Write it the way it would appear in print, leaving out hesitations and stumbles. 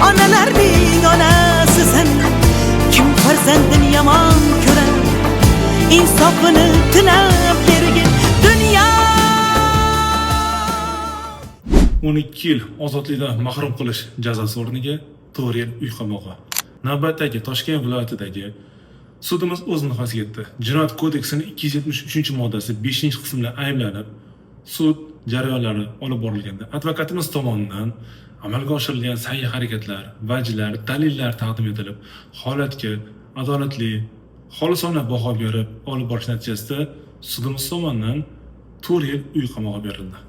onalarning onasisan. Kim farzandini yomon ko'rar, insofini tilab bergin dunyo. 12 yil ozodlikdan mahrum qilish jazosi o'rniga 4 yil uy qamog'i. Navbatdagi Toshkent viloyatidagi sudimiz o'z nihosiga yetdi. Jinoyat kodeksining 273-moddasi 5-qism bilan ayblanib, sud jarayonlari olib borilganda advokatimiz tomonidan amalga oshirilgan sa'y-harakatlar, vajlar, dalillar taqdim etilib, holatga adolatli, xolisona baho berib olib borish natijasida sudimiz tomonidan 4 yil uy qamog'i berildi.